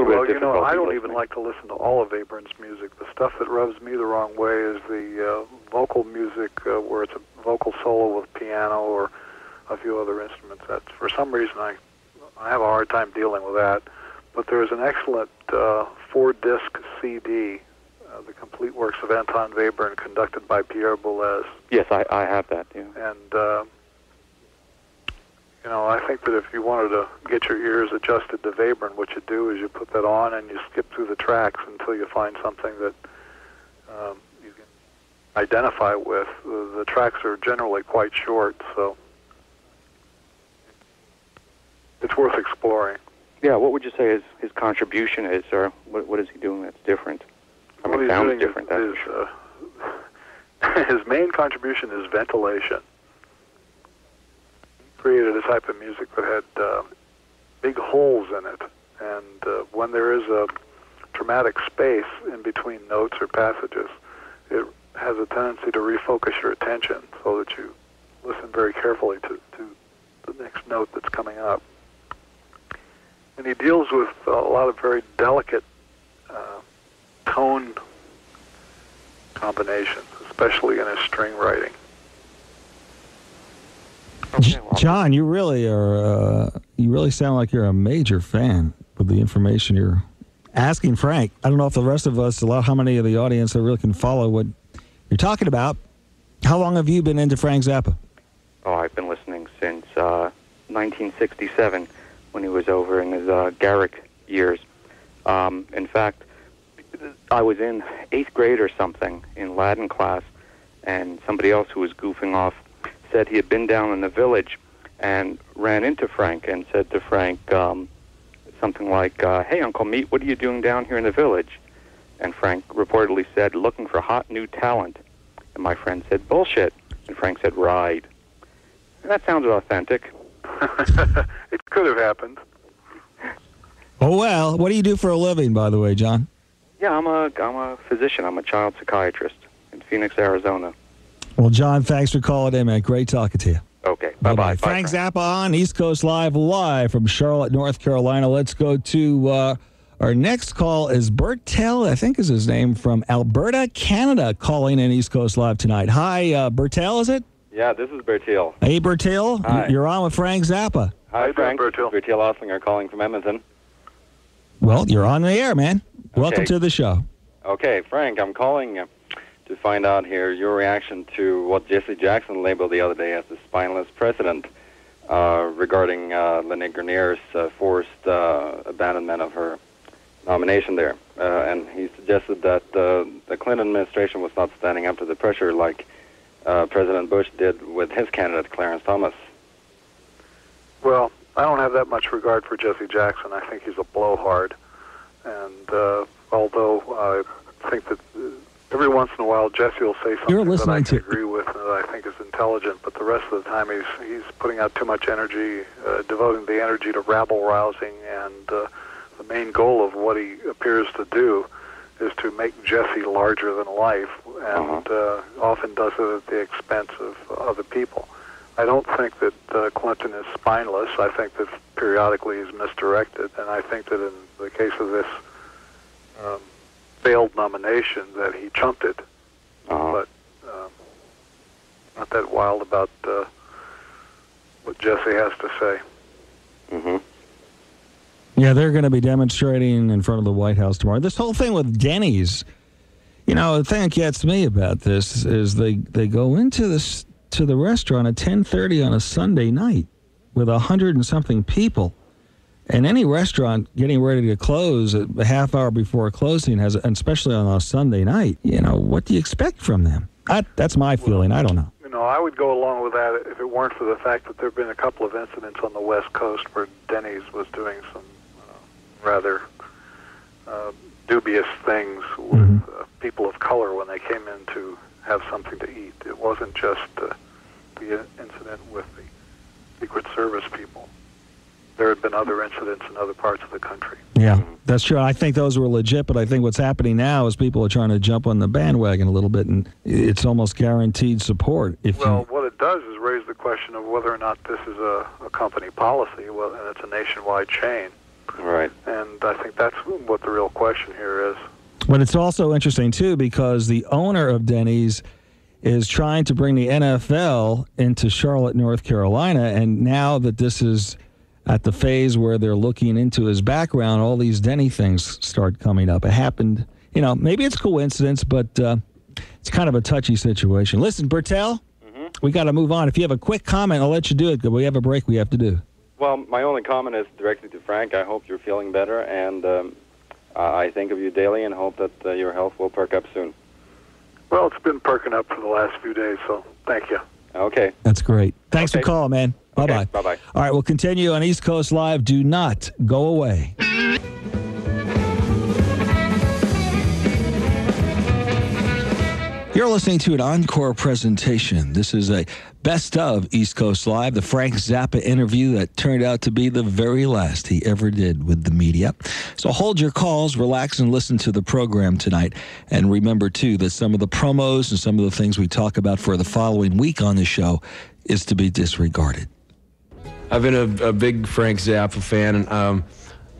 Well, you know, I don't listening. even like to listen to all of Abram's music. The stuff that rubs me the wrong way is the vocal music where it's a vocal solo with piano or a few other instruments. That's, for some reason, I have a hard time dealing with that. But there's an excellent 4-disc CD, The Complete Works of Anton Webern, conducted by Pierre Boulez. Yes, I have that, yeah. And, you know, I think that if you wanted to get your ears adjusted to Webern, what you do is you put that on and you skip through the tracks until you find something that you can identify with. The tracks are generally quite short, so it's worth exploring. Yeah, what would you say his contribution is, or what is he doing that's different? I mean, What it sounds he's doing different, that's for sure. his main contribution is ventilation. He created a type of music that had big holes in it, and when there is a dramatic space in between notes or passages, it has a tendency to refocus your attention so that you listen very carefully to the next note that's coming up. And he deals with a lot of very delicate tone combinations, especially in his string writing. Okay, well, John, you really are. You really sound like you're a major fan with the information you're asking Frank. I don't know if the rest of us, how many of the audience that really can follow what you're talking about. How long have you been into Frank Zappa? Oh, I've been listening since 1967, when he was over in his Garrick years. In fact, I was in 8th grade or something in Latin class, and somebody else who was goofing off said he had been down in the village and ran into Frank and said to Frank something like, "Hey, Uncle Meat, what are you doing down here in the village?" And Frank reportedly said, "Looking for hot new talent." And my friend said, "Bullshit." And Frank said, "Ride." And that sounds authentic. It could have happened. Oh, well, what do you do for a living, by the way, John? Yeah, I'm a physician. I'm a child psychiatrist in Phoenix, Arizona. Well, John, thanks for calling in, man. Great talking to you. Okay, bye-bye. Frank Zappa on East Coast live from Charlotte, North Carolina. Let's go to our next call is Bertel, I think is his name, from Alberta, Canada, calling in East Coast Live tonight. Hi, Bertel, is it? Yeah, this is Bertil. Hey, Bertil. Hi. You're on with Frank Zappa. Hi, Frank. Bertil. Bertil Oslinger calling from Edmonton. Well, you're on the air, man. Welcome to the show. Okay, Frank, I'm calling to find out here your reaction to what Jesse Jackson labeled the other day as the spineless president regarding Lene Grenier's forced abandonment of her nomination there. And he suggested that the Clinton administration was not standing up to the pressure like President Bush did with his candidate, Clarence Thomas. Well, I don't have that much regard for Jesse Jackson. I think he's a blowhard. And although I think that every once in a while Jesse will say something that I can agree with and that I think is intelligent, but the rest of the time he's putting out too much energy, devoting the energy to rabble-rousing, and the main goal of what he appears to do is to make Jesse larger than life, and often does it at the expense of other people. I don't think that Clinton is spineless. I think that periodically he's misdirected, and I think that in the case of this failed nomination that he chumped it, but not that wild about what Jesse has to say. Mm-hmm. Yeah, they're going to be demonstrating in front of the White House tomorrow. This whole thing with Denny's, you know, the thing that gets me about this is they go into the restaurant at 10:30 on a Sunday night with 100 and something people. And any restaurant getting ready to close a half hour before closing has, and especially on a Sunday night, you know, what do you expect from them? That's my feeling. I don't know. You know, I would go along with that if it weren't for the fact that there have been a couple of incidents on the West Coast where Denny's was doing some rather dubious things with people of color when they came in to have something to eat. It wasn't just the incident with the Secret Service people. There had been other incidents in other parts of the country. Yeah, that's true. I think those were legit, but I think what's happening now is people are trying to jump on the bandwagon a little bit, and it's almost guaranteed support. What it does is raise the question of whether or not this is a company policy, and it's a nationwide chain. Right. And I think that's what the real question here is. But it's also interesting, too, because the owner of Denny's is trying to bring the NFL into Charlotte, North Carolina, and now that this is at the phase where they're looking into his background, all these Denny things start coming up. It happened, maybe it's coincidence, but it's kind of a touchy situation. Listen, Bertel, we got to move on. If you have a quick comment, I'll let you do it, because we have a break we have to do. Well, my only comment is directly to Frank. I hope you're feeling better, and I think of you daily and hope that your health will perk up soon. Well, it's been perking up for the last few days, so thank you. Okay. That's great. Thanks for calling, man. Bye-bye. Okay, bye-bye. All right, we'll continue on East Coast Live. Do not go away. You're listening to an encore presentation. This is a best of East Coast Live, the Frank Zappa interview that turned out to be the very last he ever did with the media. So hold your calls, relax, and listen to the program tonight. And remember, too, that some of the promos and some of the things we talk about for the following week on the show is to be disregarded. I've been a big Frank Zappa fan, and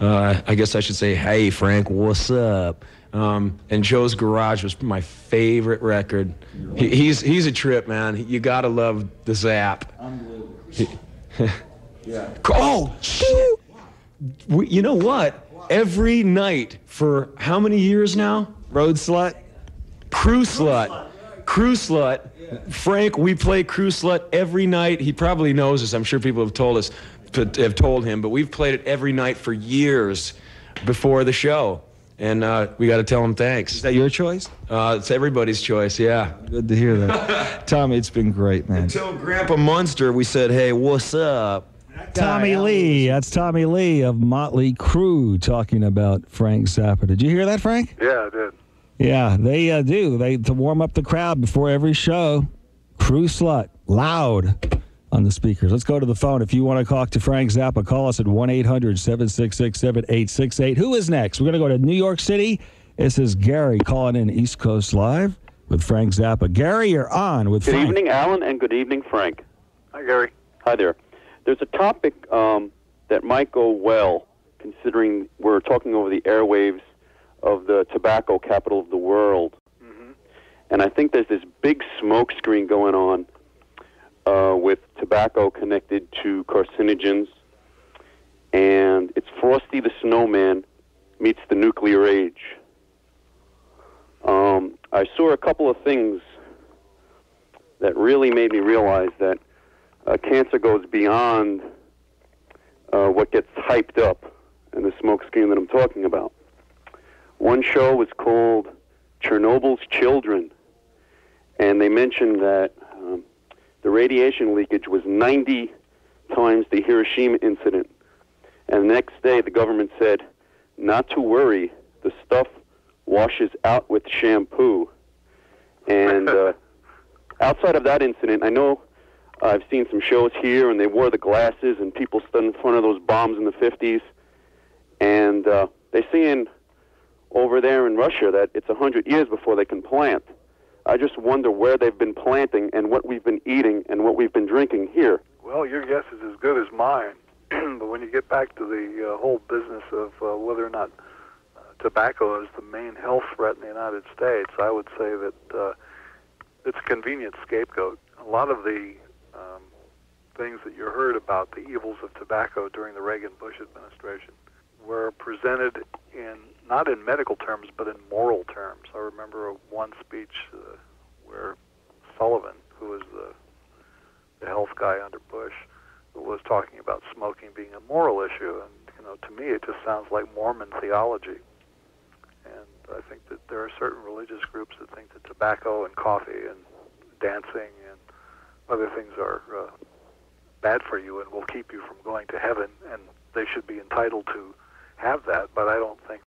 I guess I should say, hey, Frank, what's up? And Joe's Garage was my favorite record. He's a trip, man. You gotta love the Zap. Unbelievable. Yeah. Oh, shit! You know what? Every night for how many years now? Road Slut? Crew Slut. Crew Slut. Frank, we play Crew Slut every night. He probably knows this. I'm sure people have told him, but we've played it every night for years before the show. And we got to tell him thanks. Is that your choice? It's everybody's choice, yeah. Good to hear that. Tommy, it's been great, man. Until Grandpa Munster, we said, hey, what's up? Tommy Lee. That's Tommy Lee of Motley Crue talking about Frank Zappa. Did you hear that, Frank? Yeah, I did. Yeah, they do. To warm up the crowd before every show. Crew Slut. Loud. On the speakers. Let's go to the phone. If you want to talk to Frank Zappa, call us at 1-800-766-7868. Who is next? We're going to go to New York City. This is Gary calling in East Coast Live with Frank Zappa. Gary, you're on with Frank. Good evening, Alan, and good evening, Frank. Hi, Gary. Hi there. There's a topic that might go well, considering we're talking over the airwaves of the tobacco capital of the world. Mm-hmm. And I think there's this big smoke screen going on with tobacco connected to carcinogens, and it's Frosty the Snowman meets the nuclear age. I saw a couple of things that really made me realize that cancer goes beyond what gets hyped up in the smoke screen that I'm talking about. One show was called Chernobyl's Children, and they mentioned that the radiation leakage was 90 times the Hiroshima incident. And the next day, the government said, not to worry, the stuff washes out with shampoo. And outside of that incident, I know I've seen some shows here, and they wore the glasses, and people stood in front of those bombs in the 50s. And they're saying over there in Russia that it's 100 years before they can plant. I just wonder where they've been planting and what we've been eating and what we've been drinking here. Well, your guess is as good as mine. But when you get back to the whole business of whether or not tobacco is the main health threat in the United States, I would say that it's a convenient scapegoat. A lot of the things that you heard about the evils of tobacco during the Reagan-Bush administration were presented not in medical terms, but in moral terms. I remember one speech where Sullivan, who was the health guy under Bush, was talking about smoking being a moral issue. And, to me, it just sounds like Mormon theology. And I think that there are certain religious groups that think that tobacco and coffee and dancing and other things are bad for you and will keep you from going to heaven, and they should be entitled to have that, but I don't think